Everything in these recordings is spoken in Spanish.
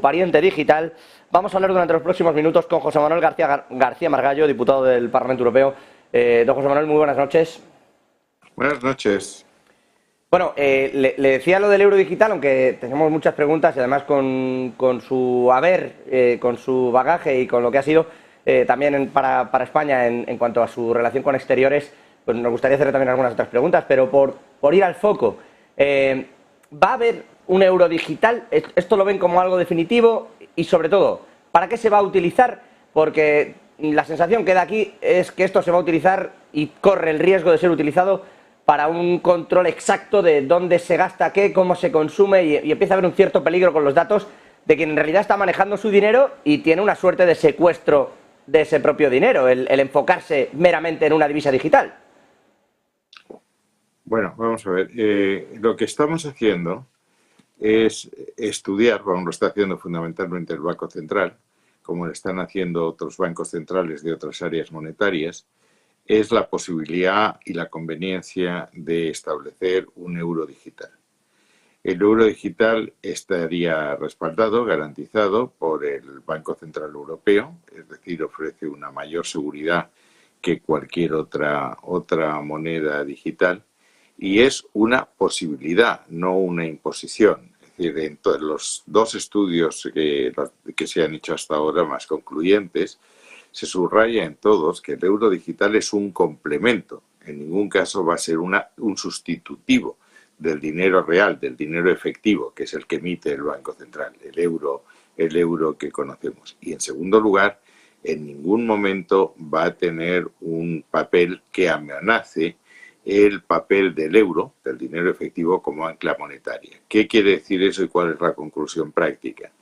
pariente digital. Vamos a hablar durante los próximos minutos con José Manuel García Margallo, diputado del Parlamento Europeo. Don José Manuel, muy buenas noches. Buenas noches. Bueno, le decía lo del euro digital, aunque tenemos muchas preguntas y además con su haber, con su bagaje y con lo que ha sido también para España en cuanto a su relación con exteriores, pues nos gustaría hacer también algunas otras preguntas, pero por ir al foco, ¿va a haber un euro digital? ¿Esto lo ven como algo definitivo? Y sobre todo, ¿para qué se va a utilizar? Porque la sensación que da aquí es que esto se va a utilizar y corre el riesgo de ser utilizado para un control exacto de dónde se gasta qué, cómo se consume y empieza a haber un cierto peligro con los datos de quien en realidad está manejando su dinero y tiene una suerte de secuestro de ese propio dinero, el enfocarse meramente en una divisa digital. Bueno, vamos a ver. Lo que estamos haciendo es estudiar, como lo está haciendo fundamentalmente el Banco Central, como lo están haciendo otros bancos centrales de otras áreas monetarias, es la posibilidad y la conveniencia de establecer un euro digital. El euro digital estaría respaldado, garantizado por el Banco Central Europeo, es decir, ofrece una mayor seguridad que cualquier otra moneda digital y es una posibilidad, no una imposición. Es decir, en todos los dos estudios que se han hecho hasta ahora más concluyentes, se subraya en todos que el euro digital es un complemento, en ningún caso va a ser un sustitutivo del dinero real, del dinero efectivo, que es el que emite el Banco Central, el euro que conocemos. Y en segundo lugar, en ningún momento va a tener un papel que amenace el papel del euro, del dinero efectivo, como ancla monetaria. ¿Qué quiere decir eso y cuál es la conclusión práctica?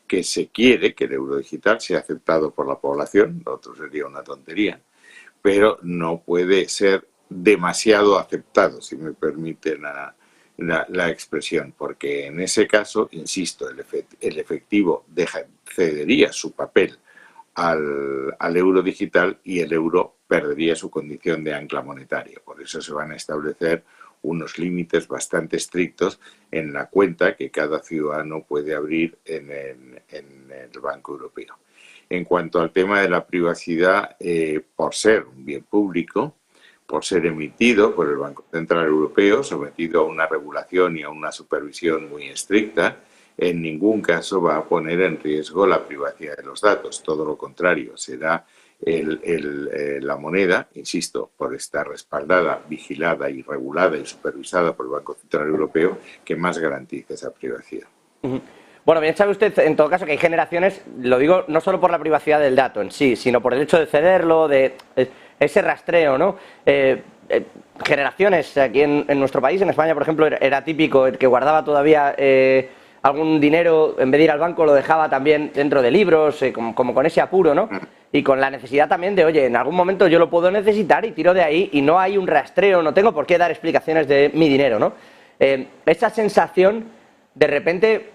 Que se quiere que el euro digital sea aceptado por la población, lo otro sería una tontería, pero no puede ser demasiado aceptado, si me permiten la expresión, porque en ese caso, insisto, el efectivo cedería su papel al euro digital y el euro perdería su condición de ancla monetaria. Por eso se van a establecer unos límites bastante estrictos en la cuenta que cada ciudadano puede abrir en el Banco Europeo. En cuanto al tema de la privacidad, por ser un bien público, por ser emitido por el Banco Central Europeo, sometido a una regulación y a una supervisión muy estricta, en ningún caso va a poner en riesgo la privacidad de los datos. Todo lo contrario, será la moneda, insisto, por estar respaldada, vigilada y regulada y supervisada por el Banco Central Europeo, que más garantice esa privacidad. Bueno, bien sabe usted, en todo caso, que hay generaciones, lo digo no solo por la privacidad del dato en sí, sino por el hecho de cederlo, de ese rastreo, ¿no? Generaciones aquí en nuestro país, en España, por ejemplo, era típico el que guardaba todavía algún dinero, en vez de ir al banco, lo dejaba también dentro de libros, como con ese apuro, ¿no? Y con la necesidad también de, oye, en algún momento yo lo puedo necesitar y tiro de ahí y no hay un rastreo, no tengo por qué dar explicaciones de mi dinero, ¿no? Esa sensación, de repente,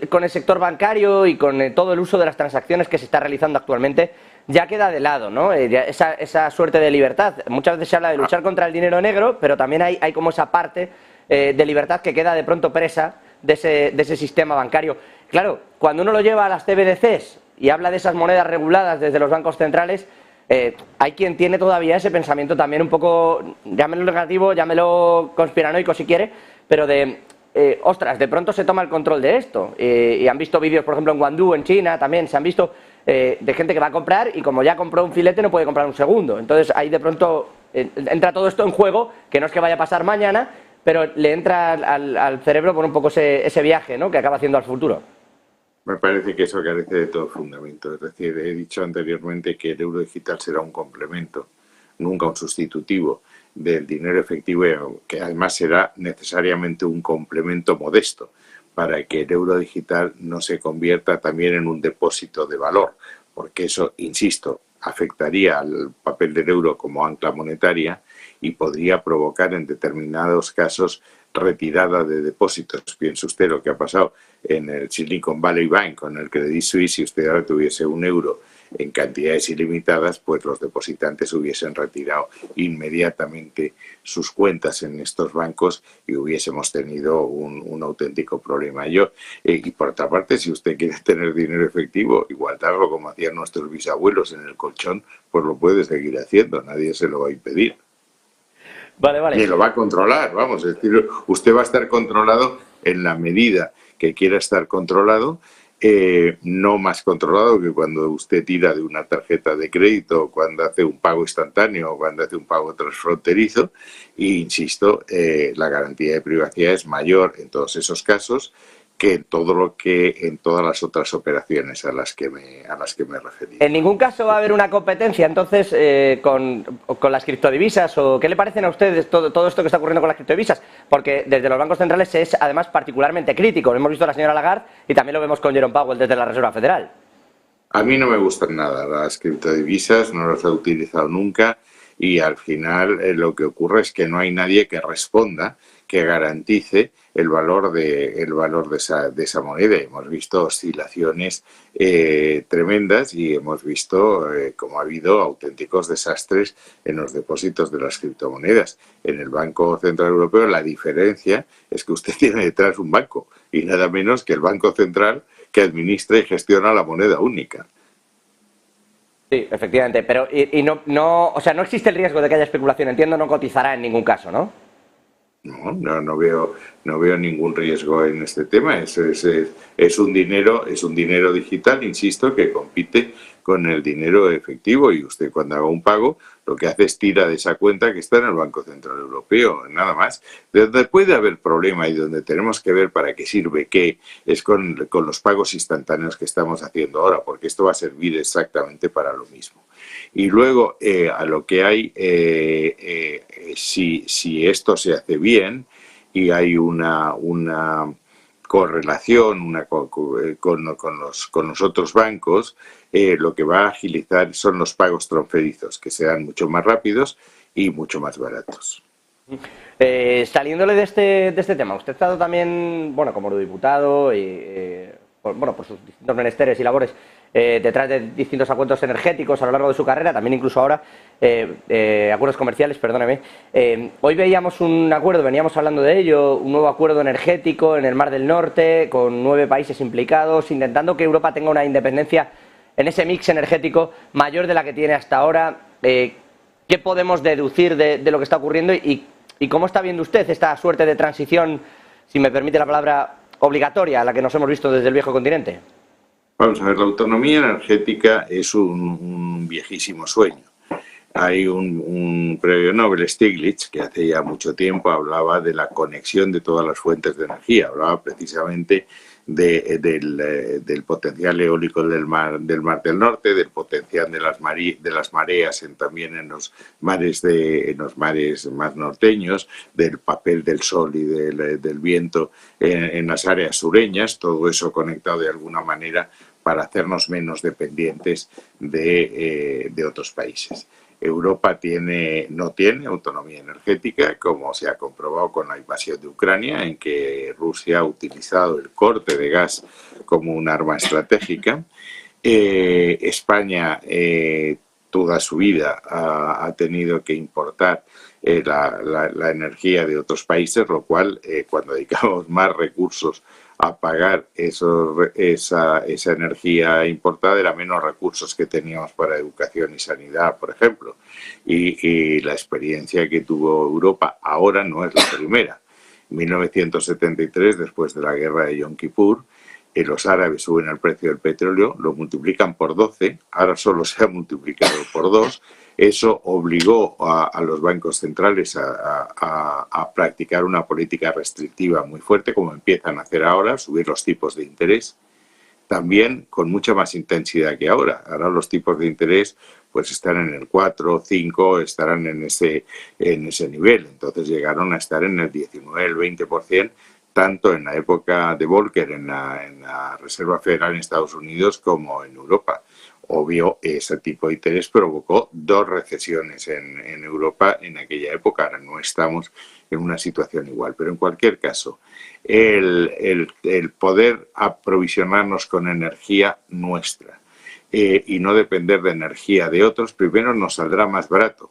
con el sector bancario y con todo el uso de las transacciones que se está realizando actualmente, ya queda de lado, ¿no? Esa suerte de libertad. Muchas veces se habla de luchar contra el dinero negro, pero también hay como esa parte de libertad que queda de pronto presa de ese sistema bancario. Claro, cuando uno lo lleva a las CBDCs y habla de esas monedas reguladas desde los bancos centrales, hay quien tiene todavía ese pensamiento también un poco, llámelo negativo, llámelo conspiranoico si quiere, pero ostras, de pronto se toma el control de esto. Y han visto vídeos, por ejemplo, en Guangdong, en China, también se han visto de gente que va a comprar y como ya compró un filete no puede comprar un segundo. Entonces ahí de pronto entra todo esto en juego, que no es que vaya a pasar mañana, pero le entra al cerebro por un poco ese viaje, ¿no?, que acaba haciendo al futuro. Me parece que eso carece de todo fundamento. Es decir, he dicho anteriormente que el euro digital será un complemento, nunca un sustitutivo del dinero efectivo, que además será necesariamente un complemento modesto para que el euro digital no se convierta también en un depósito de valor, porque eso, insisto, afectaría al papel del euro como ancla monetaria y podría provocar en determinados casos retirada de depósitos. Piense usted lo que ha pasado en el Silicon Valley Bank con el Credit Suisse. Si usted ahora tuviese un euro en cantidades ilimitadas, pues los depositantes hubiesen retirado inmediatamente sus cuentas en estos bancos y hubiésemos tenido un auténtico problema. Y por otra parte, si usted quiere tener dinero efectivo y guardarlo como hacían nuestros bisabuelos en el colchón, pues lo puede seguir haciendo, nadie se lo va a impedir. Vale, vale. Ni lo va a controlar, vamos, es decir, usted va a estar controlado en la medida que quiera estar controlado, no más controlado que cuando usted tira de una tarjeta de crédito, cuando hace un pago instantáneo o cuando hace un pago transfronterizo. E insisto, la garantía de privacidad es mayor en todos esos casos que en todas las otras operaciones a las que me he referido. ¿En ningún caso va a haber una competencia entonces con las criptodivisas? ¿O qué le parecen a ustedes todo esto que está ocurriendo con las criptodivisas? Porque desde los bancos centrales es además particularmente crítico. Lo hemos visto a la señora Lagarde y también lo vemos con Jerome Powell desde la Reserva Federal. A mí no me gustan nada las criptodivisas, no las he utilizado nunca y al final lo que ocurre es que no hay nadie que responda, que garantice el valor de esa moneda. Hemos visto oscilaciones tremendas y hemos visto cómo ha habido auténticos desastres en los depósitos de las criptomonedas. En el Banco Central Europeo la diferencia es que usted tiene detrás un banco y nada menos que el Banco Central que administra y gestiona la moneda única. Sí, efectivamente, pero o sea, no existe el riesgo de que haya especulación, entiendo, no cotizará en ningún caso, ¿no? No veo ningún riesgo en este tema. Es un dinero digital, insisto, que compite con el dinero efectivo y usted cuando haga un pago lo que hace es tira de esa cuenta que está en el Banco Central Europeo, nada más. De donde puede haber problema y donde tenemos que ver para qué sirve qué es con los pagos instantáneos que estamos haciendo ahora, porque esto va a servir exactamente para lo mismo. Y luego, a lo que hay, si esto se hace bien y hay una correlación con los otros bancos, lo que va a agilizar son los pagos transfronterizos, que sean mucho más rápidos y mucho más baratos. Saliéndole de este tema, usted ha estado también, bueno, como eurodiputado y, por sus distintos menesteres y labores detrás de distintos acuerdos energéticos a lo largo de su carrera, también incluso ahora acuerdos comerciales, perdóneme. Hoy veíamos un acuerdo, veníamos hablando de ello, un nuevo acuerdo energético en el Mar del Norte, con 9 países implicados, intentando que Europa tenga una independencia en ese mix energético mayor de la que tiene hasta ahora. ¿Qué podemos deducir de lo que está ocurriendo y cómo está viendo usted esta suerte de transición, si me permite la palabra, obligatoria a la que nos hemos visto desde el viejo continente? Vamos a ver, la autonomía energética es un viejísimo sueño. Hay un premio Nobel, Stiglitz, que hace ya mucho tiempo hablaba de la conexión de todas las fuentes de energía. Hablaba precisamente del potencial eólico del mar del Norte, del potencial de las mareas también en los mares más norteños, del papel del sol y del viento en las áreas sureñas, todo eso conectado de alguna manera para hacernos menos dependientes de otros países. Europa no tiene autonomía energética, como se ha comprobado con la invasión de Ucrania, en que Rusia ha utilizado el corte de gas como un arma estratégica. España toda su vida ha tenido que importar la energía de otros países, lo cual cuando dedicamos más recursos a pagar esa energía importada, era menos recursos que teníamos para educación y sanidad, por ejemplo. Y la experiencia que tuvo Europa ahora no es la primera. En 1973, después de la guerra de Yom Kippur, los árabes suben el precio del petróleo, lo multiplican por 12, ahora solo se ha multiplicado por 2. Eso obligó a los bancos centrales a practicar una política restrictiva muy fuerte, como empiezan a hacer ahora, subir los tipos de interés, también con mucha más intensidad que ahora. Ahora los tipos de interés pues están en el 4, 5, estarán en ese nivel. Entonces llegaron a estar en el 19, el 20%, tanto en la época de Volcker en la Reserva Federal en Estados Unidos como en Europa. Obvio, ese tipo de interés provocó 2 recesiones en Europa en aquella época. Ahora no estamos en una situación igual, pero en cualquier caso, el poder aprovisionarnos con energía nuestra, y no depender de energía de otros, primero nos saldrá más barato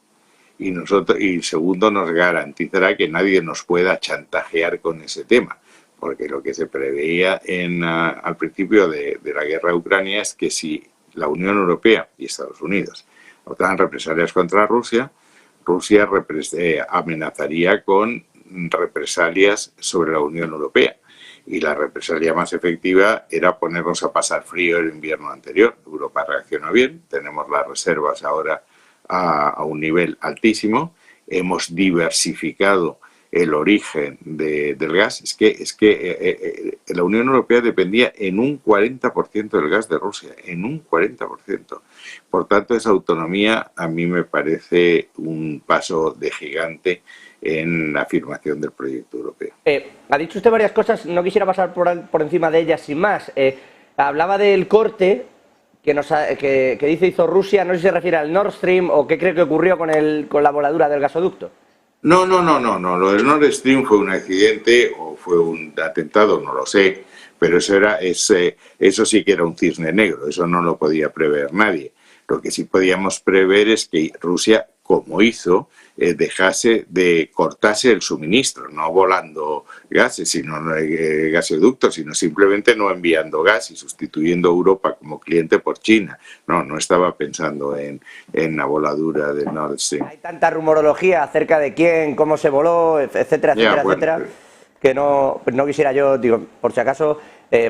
y segundo nos garantizará que nadie nos pueda chantajear con ese tema, porque lo que se preveía al principio de la guerra de Ucrania es que si la Unión Europea y Estados Unidos adoptaban represalias contra Rusia, Rusia amenazaría con represalias sobre la Unión Europea. Y la represalia más efectiva era ponernos a pasar frío el invierno anterior. Europa reaccionó bien, tenemos las reservas ahora a un nivel altísimo, hemos diversificado el origen del gas. Es que la Unión Europea dependía en un 40% del gas de Rusia, en un 40%. Por tanto, esa autonomía a mí me parece un paso de gigante en la afirmación del proyecto europeo. Ha dicho usted varias cosas, no quisiera pasar por encima de ellas sin más. Hablaba del corte que dice hizo Rusia, no sé si se refiere al Nord Stream o qué cree que ocurrió con la voladura del gasoducto. No, lo del Nord Stream fue un accidente o fue un atentado, no lo sé, pero eso sí que era un cisne negro, eso no lo podía prever nadie. Lo que sí podíamos prever es que Rusia, como hizo, cortase el suministro, no volando gases, gasoductos, sino simplemente no enviando gas y sustituyendo a Europa como cliente por China. No estaba pensando en la voladura del Nord Stream. Hay tanta rumorología acerca de quién, cómo se voló, etcétera, etcétera, que no quisiera yo, digo, por si acaso,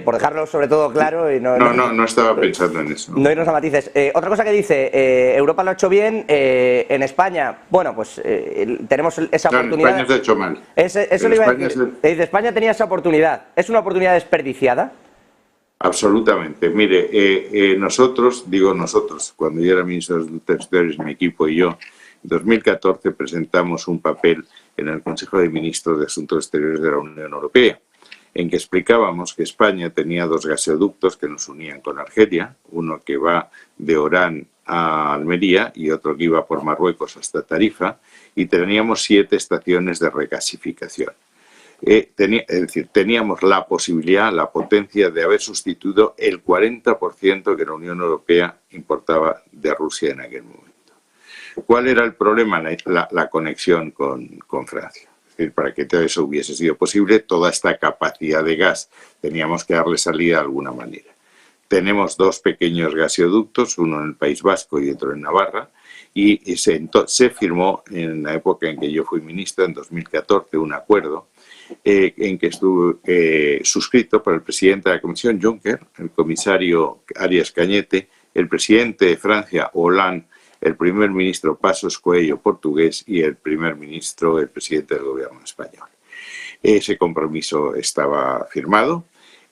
por dejarlo sobre todo claro. Y no estaba pensando en eso. No irnos a matices. Otra cosa que dice, Europa lo ha hecho bien, en España, bueno, pues tenemos esa oportunidad. En España se ha hecho mal. Eso le iba a decir. España tenía esa oportunidad. ¿Es una oportunidad desperdiciada? Absolutamente. Mire, nosotros, cuando yo era ministro de Exteriores, mi equipo y yo, en 2014 presentamos un papel en el Consejo de Ministros de Asuntos Exteriores de la Unión Europea, en que explicábamos que España tenía dos gasoductos que nos unían con Argelia, uno que va de Orán a Almería y otro que iba por Marruecos hasta Tarifa, y teníamos 7 estaciones de regasificación. Es decir, teníamos la posibilidad, la potencia de haber sustituido el 40% que la Unión Europea importaba de Rusia en aquel momento. ¿Cuál era el problema? La conexión con Francia. Es decir, para que todo eso hubiese sido posible, toda esta capacidad de gas teníamos que darle salida de alguna manera. Tenemos 2 pequeños gasoductos, uno en el País Vasco y otro en Navarra, y se firmó en la época en que yo fui ministro, en 2014, un acuerdo en que estuvo suscrito por el presidente de la Comisión, Juncker, el comisario Arias Cañete, el presidente de Francia, Hollande, el primer ministro Passos Coelho, portugués, y el presidente del gobierno español. Ese compromiso estaba firmado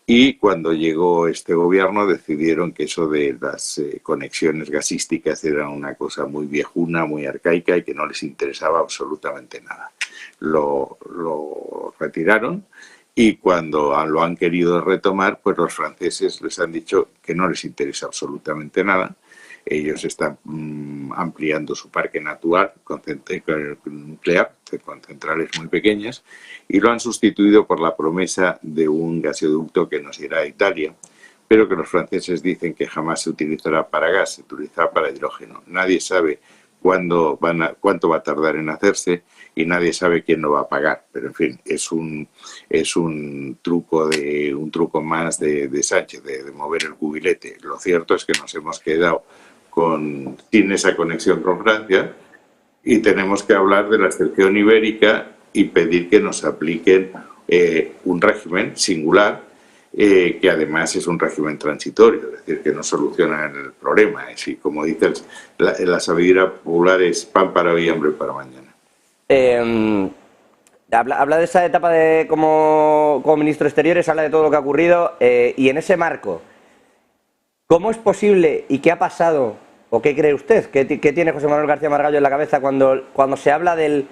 y cuando llegó este gobierno decidieron que eso de las conexiones gasísticas era una cosa muy viejuna, muy arcaica y que no les interesaba absolutamente nada. Lo retiraron y cuando lo han querido retomar, pues los franceses les han dicho que no les interesa absolutamente nada. Ellos están ampliando su parque natural nuclear con centrales muy pequeñas y lo han sustituido por la promesa de un gasoducto que nos irá a Italia, pero que los franceses dicen que jamás se utilizará para gas, se utilizará para hidrógeno. Nadie sabe cuánto va a tardar en hacerse y nadie sabe quién lo va a pagar. Pero en fin, es un truco más de Sánchez, de mover el cubilete. Lo cierto es que nos hemos quedado sin esa conexión con Francia y tenemos que hablar de la excepción ibérica y pedir que nos apliquen un régimen singular que además es un régimen transitorio, es decir, que no soluciona el problema. Y como dices, la sabiduría popular es pan para hoy y hambre para mañana. Habla de esa etapa como ministro de Exteriores, habla de todo lo que ha ocurrido y en ese marco, ¿cómo es posible y qué ha pasado o qué cree usted? ¿Qué tiene José Manuel García Margallo en la cabeza cuando se habla del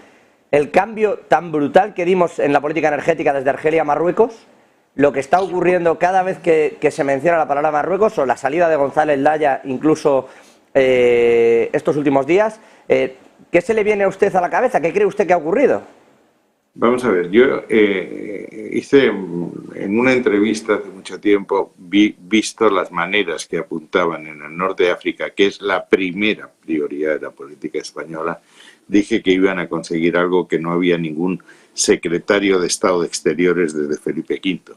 cambio tan brutal que dimos en la política energética desde Argelia a Marruecos? Lo que está ocurriendo cada vez que se menciona la palabra Marruecos o la salida de González Laya incluso estos últimos días, ¿qué se le viene a usted a la cabeza? ¿Qué cree usted que ha ocurrido? Vamos a ver, yo hice en una entrevista hace mucho tiempo, visto las maneras que apuntaban en el norte de África, que es la primera prioridad de la política española, dije que iban a conseguir algo que no había ningún secretario de Estado de Exteriores desde Felipe V,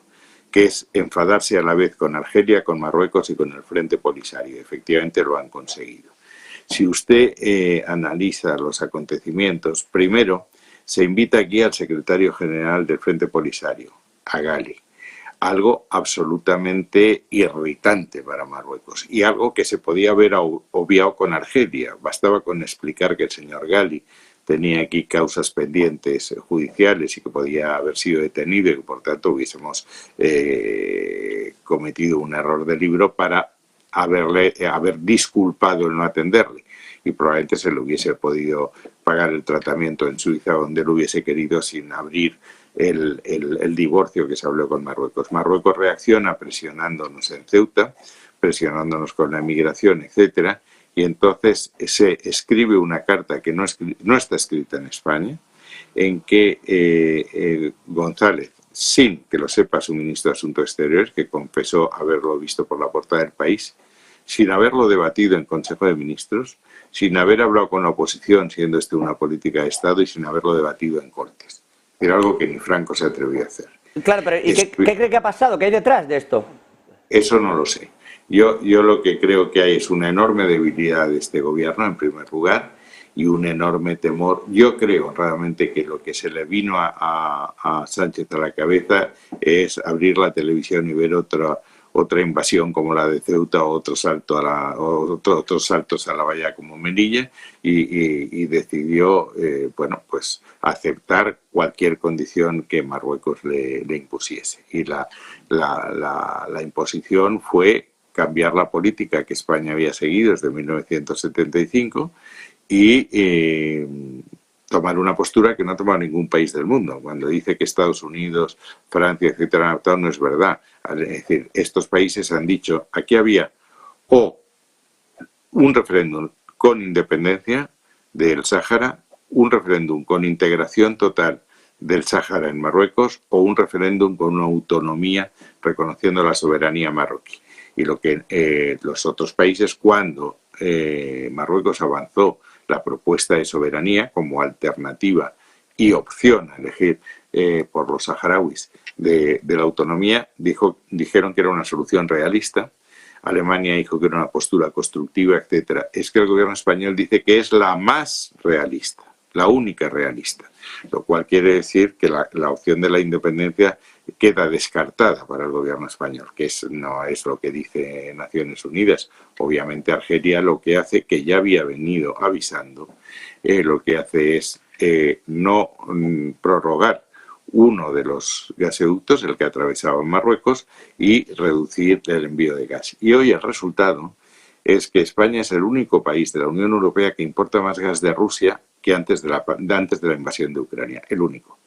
que es enfadarse a la vez con Argelia, con Marruecos y con el Frente Polisario. Efectivamente lo han conseguido. Si usted analiza los acontecimientos, primero se invita aquí al secretario general del Frente Polisario, a Gali, algo absolutamente irritante para Marruecos y algo que se podía haber obviado con Argelia. Bastaba con explicar que el señor Gali tenía aquí causas pendientes judiciales y que podía haber sido detenido y que por tanto hubiésemos cometido un error de libro para haber disculpado el no atenderle, y probablemente se le hubiese podido pagar el tratamiento en Suiza donde lo hubiese querido sin abrir el divorcio que se habló con Marruecos. Marruecos reacciona presionándonos en Ceuta, presionándonos con la emigración, etcétera, y entonces se escribe una carta que no está escrita en España, en que González, sin que lo sepa su ministro de Asuntos Exteriores, que confesó haberlo visto por la portada del País, sin haberlo debatido en Consejo de Ministros, sin haber hablado con la oposición, siendo esto una política de Estado, y sin haberlo debatido en Cortes. Era algo que ni Franco se atrevió a hacer. Claro, pero ¿y qué cree que ha pasado? ¿Qué hay detrás de esto? Eso no lo sé. Yo lo que creo que hay es una enorme debilidad de este gobierno, en primer lugar, y un enorme temor. Yo creo honradamente que lo que se le vino a Sánchez a la cabeza es abrir la televisión y ver otra invasión como la de Ceuta o otros saltos a la valla como Melilla, y decidió bueno, pues aceptar cualquier condición que Marruecos le impusiese. Y la imposición fue cambiar la política que España había seguido desde 1975 y tomar una postura que no ha tomado ningún país del mundo. Cuando dice que Estados Unidos, Francia, etcétera, han adoptado, no es verdad. Es decir, estos países han dicho, aquí había o un referéndum con independencia del Sáhara, un referéndum con integración total del Sáhara en Marruecos, o un referéndum con una autonomía reconociendo la soberanía marroquí. Y lo que los otros países, cuando Marruecos avanzó la propuesta de soberanía como alternativa y opción a elegir por los saharauis de la autonomía, dijeron que era una solución realista. Alemania dijo que era una postura constructiva, etcétera. Es que el gobierno español dice que es la más realista, la única realista, lo cual quiere decir que la opción de la independencia queda descartada para el gobierno español, que no es lo que dice Naciones Unidas. Obviamente Argelia lo que hace, que ya había venido avisando, lo que hace es no prorrogar uno de los gasoductos, el que atravesaba Marruecos, y reducir el envío de gas. Y hoy el resultado es que España es el único país de la Unión Europea que importa más gas de Rusia que antes de la invasión de Ucrania, el único.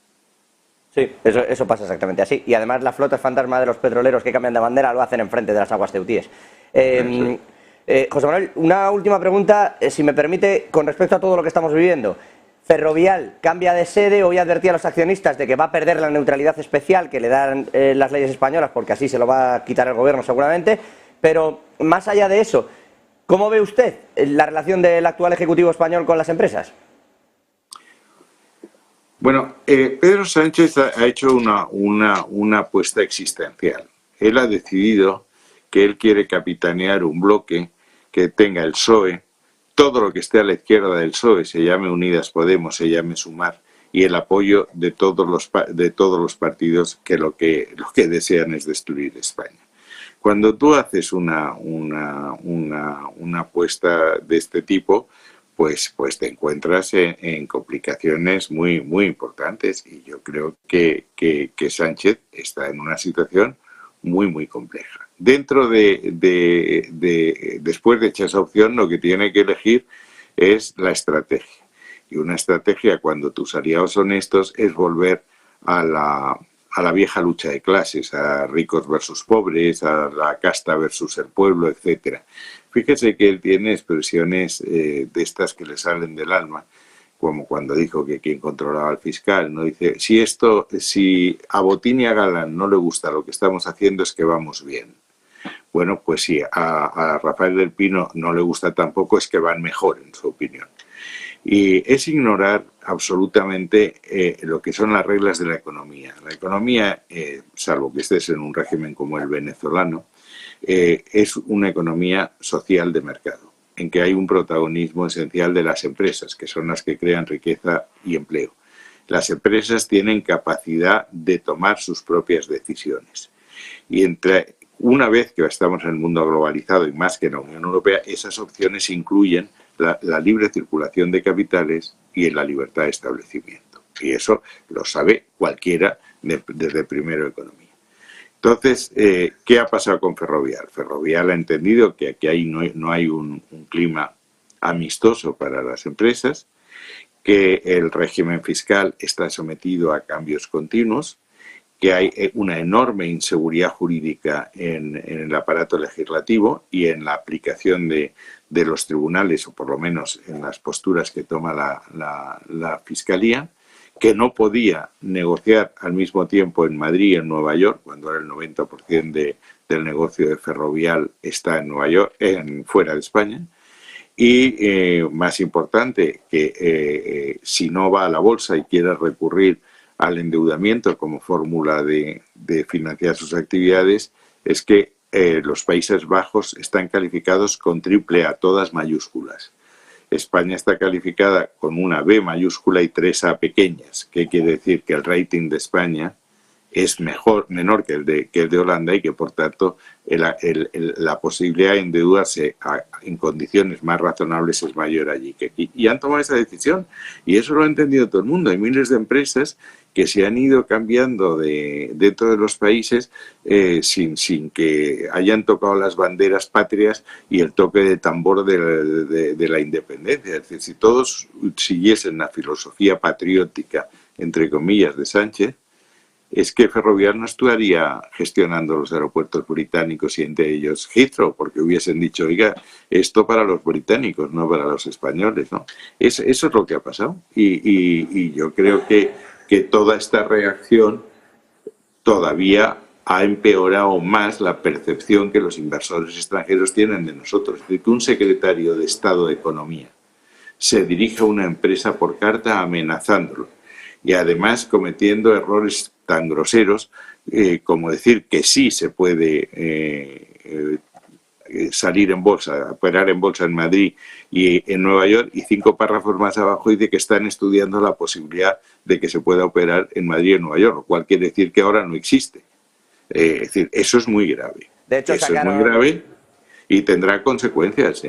Sí, eso pasa exactamente así. Y además la flota fantasma de los petroleros que cambian de bandera lo hacen enfrente de las aguas ceutíes. José Manuel, una última pregunta, si me permite, con respecto a todo lo que estamos viviendo. Ferrovial cambia de sede, hoy advertía a los accionistas de que va a perder la neutralidad especial que le dan las leyes españolas, porque así se lo va a quitar el gobierno seguramente, pero más allá de eso, ¿cómo ve usted la relación del actual Ejecutivo español con las empresas? Bueno, Pedro Sánchez ha hecho una apuesta existencial. Él ha decidido que él quiere capitanear un bloque que tenga el PSOE, todo lo que esté a la izquierda del PSOE, se llame Unidas Podemos, se llame Sumar, y el apoyo de todos los partidos que lo que desean es destruir España. Cuando tú haces una apuesta de este tipo, pues te encuentras en complicaciones muy, muy importantes, y yo creo que Sánchez está en una situación muy, muy compleja. Después de echar esa opción, lo que tiene que elegir es la estrategia. Y una estrategia, cuando tus aliados son estos, es volver a la vieja lucha de clases, a ricos versus pobres, a la casta versus el pueblo, etcétera. Fíjese que él tiene expresiones de estas que le salen del alma como cuando dijo que quien controlaba al fiscal, ¿no? Dice, si a Botín y a Galán no le gusta lo que estamos haciendo, es que vamos bien. Bueno, pues si a Rafael del Pino no le gusta tampoco, es que van mejor, en su opinión. Y es ignorar absolutamente lo que son las reglas de la economía. La economía, salvo que estés en un régimen como el venezolano, es una economía social de mercado, en que hay un protagonismo esencial de las empresas, que son las que crean riqueza y empleo. Las empresas tienen capacidad de tomar sus propias decisiones. Y una vez que estamos en el mundo globalizado y más que en la Unión Europea, esas opciones incluyen la libre circulación de capitales y la libertad de establecimiento. Y eso lo sabe cualquiera desde primero de economía. Entonces, ¿qué ha pasado con Ferrovial? Ferrovial ha entendido que aquí no hay un clima amistoso para las empresas, que el régimen fiscal está sometido a cambios continuos, que hay una enorme inseguridad jurídica en el aparato legislativo y en la aplicación de los tribunales, o por lo menos en las posturas que toma la Fiscalía, que no podía negociar al mismo tiempo en Madrid y en Nueva York, cuando ahora el 90% del negocio de Ferrovial está en Nueva York, fuera de España. Y más importante, que si no va a la bolsa y quiere recurrir al endeudamiento como fórmula de financiar sus actividades, es que los Países Bajos están calificados con AAA, todas mayúsculas. España está calificada con una B mayúscula y 3A pequeñas, que quiere decir que el rating de España es menor que el de Holanda y que, por tanto, la posibilidad de endeudarse en condiciones más razonables es mayor allí que aquí. Y han tomado esa decisión, y eso lo ha entendido todo el mundo. Hay miles de empresas que se han ido cambiando dentro de los países sin que hayan tocado las banderas patrias y el toque de tambor de la independencia. Es decir, si todos siguiesen la filosofía patriótica, entre comillas, de Sánchez, es que Ferrovial no estaría gestionando los aeropuertos británicos y entre ellos Heathrow, porque hubiesen dicho, oiga, esto para los británicos, no para los españoles, ¿no? Eso es lo que ha pasado. Y yo creo que toda esta reacción todavía ha empeorado más la percepción que los inversores extranjeros tienen de nosotros. Es decir, que un secretario de Estado de Economía se dirige a una empresa por carta amenazándolo y además cometiendo errores tan groseros como decir que sí se puede salir en bolsa, operar en bolsa en Madrid y en Nueva York, y 5 párrafos más abajo dice que están estudiando la posibilidad de que se pueda operar en Madrid y en Nueva York, lo cual quiere decir que ahora no existe. Es decir, eso es muy grave. De hecho, eso es muy grave y tendrá consecuencias.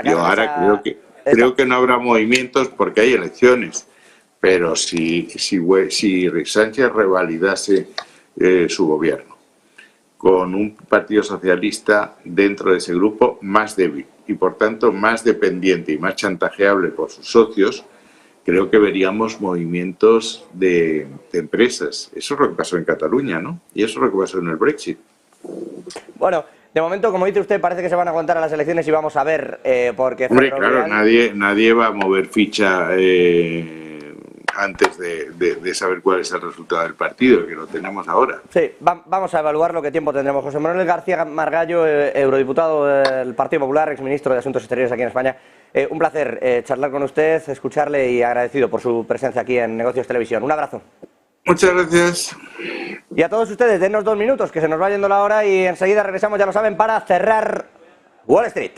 Yo ahora creo que no habrá movimientos porque hay elecciones. Pero si Sánchez revalidase su gobierno con un partido socialista dentro de ese grupo más débil y por tanto más dependiente y más chantajeable por sus socios, creo que veríamos movimientos de empresas. Eso es lo que pasó en Cataluña, ¿no? Y eso es lo que pasó en el Brexit. Bueno, de momento, como dice usted, parece que se van a aguantar a las elecciones y vamos a ver, porque... Hombre, claro, nadie va a mover ficha antes de saber cuál es el resultado del partido, que lo tenemos ahora. Sí, vamos a evaluar lo que tiempo tendremos. José Manuel García Margallo, eurodiputado del Partido Popular, exministro de Asuntos Exteriores aquí en España. Un placer charlar con usted, escucharle y agradecido por su presencia aquí en Negocios Televisión. Un abrazo. Muchas gracias. Y a todos ustedes, dennos 2 minutos, que se nos va yendo la hora y enseguida regresamos, ya lo saben, para cerrar Wall Street.